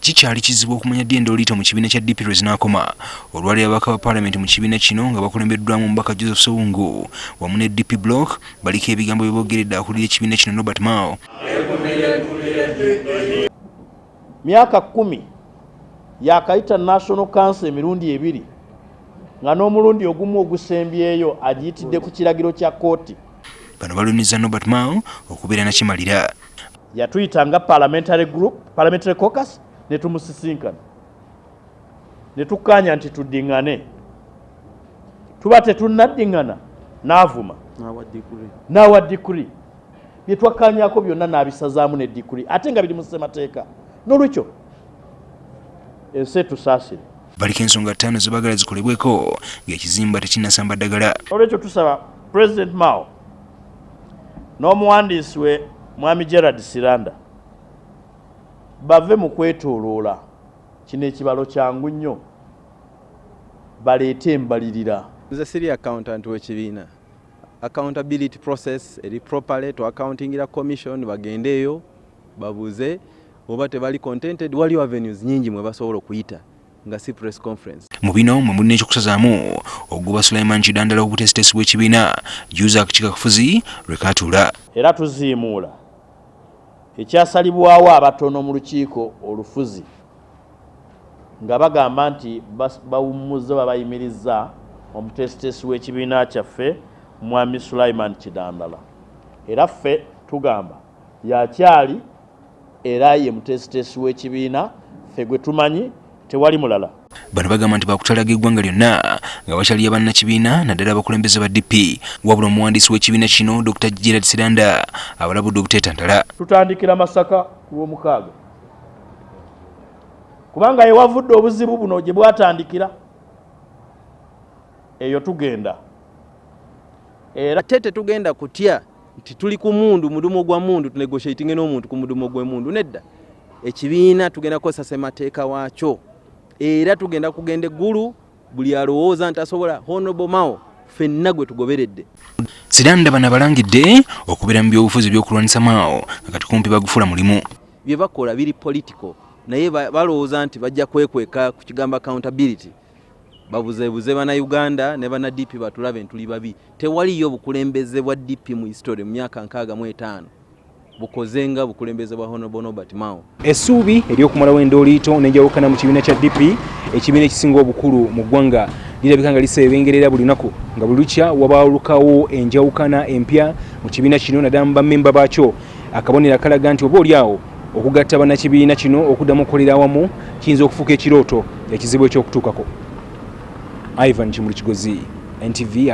kikyali kizibu okumanya ddi Endoolito mu kibiina kya DP lwezinakoma. Olwaleero ababaka ba Palamenti mu kibiina kino nga bakulembeddwamu omubaka Joseph Sowungu wamu ne DP bloc baliko ebigambo bye boogeredde akulira ekibiina kino Norbert Mao. Myaka 10 yakayita National Council emirundi ebiri nga n'omulundi ogumu ogusembyeyo agiyitidde ku kiragiro kya kooti. Bano balumiriza Norbert Mao okubeera nakimalira. Yatuyita nga parliamentary group, parliamentary caucus, ne tumusisinkana. Ne tukkaanya nti tuddingane. Tuba tetunnaddingana n'avuma. N'awa dikuri. Bye twakkaanyaako byonna n'abisazaamu ne dikuri. Ate nga biri mu ssemateeka. N'olwekyo ensi tusaasire. Baliko ensonga 5 ze baagala zikolebweko ng'ekizimba tekinnasamba ddagala. Olwekyo tusaba President Mao n'omuwandiisi we Mwami Gerard Siranda bave mu kwetoloola. Kino ekibalo kyangu nnyo, baleete embalirira. Nze siri accountant w'ekibiina. Accountability process eri properly to accountingira commission bagendeeyo babuze oba tebali contented. Waliwo avenues nyingi mwe basobola okuyita nga si press conference. Mu bino mwe mulina ekyokusazaamu oguba Sulaiman Kidandala obuteesiteesi bw'ekibiina juza akikiika kafuzi lwekatuula. Era tuziimuula ekyasalibwawo abatono mu lukiiko olufuzi nga bagamba nti bawummuza babayimirizza omuteesiteesi w'ekibiina kyaffe Mwami Sulaiman Kidandala. Era ffe tugamba yakyali era ye muteesiteesi w'ekibiina ffe gwe tumanyi, tewali mulala. Bano bagamba nti bakutalaga eggwanga lyonna nga bakyaliya bannakibiina naddala abakulembeze ba DP wabula omuwandiisi w'ekibiina kino Dr Gerard Siranda abalabudde obuteetantala. Tutandikira Masaka ku Lwomukaaga kubanga ye wavudde obuzibu buno gye bwatandikira. Eyo tugenda era tete tugenda kutya nti tuli ku mundu mudumo gwa mundu tunegotiating n'omuntu ku mudumo gw'emundu. Nedda, ekibiina tugenda kukozesa ssemateeka waakyo era tugenda kugenda eggulu buli alowooza nti asobola. Honorable Mao ffenna gwe tugoberedde. Siranda bano balangidde okubeera mu byobufuzi by'okulwanyisa Mao nga kati kumpi bagufuula mulimu. Bye bakola biri political naye balowooza nti bajja kwekweka ku kigambo accountability. Babuzebuze bana Uganda ne bana DP batulabe ntuli babi. Tewaliyo bukulembeze bwa DP mu history mu myaka 65 bukozenga bukulembeze bwa Honorable Norbert Mao. Essuubi eryokumalawo Endoolito n'enjawukana mu kibiina kya DP, ekibiina ekisinga obukulu mu ggwanga, lirabika nga lisebengerera buli lunaku nga buli lukya wabalukawo enjawukana empya mu kibiina kino naddala mu bammemba baakyo. Akabonero akalaga nti oba oliawo okugatta bannakibiina kino okuddamu okukolera awamu kiyinza okufuuka ekirooto ekizibu ekyokutuukako. Ivan Kimuli Kigozi, NTV.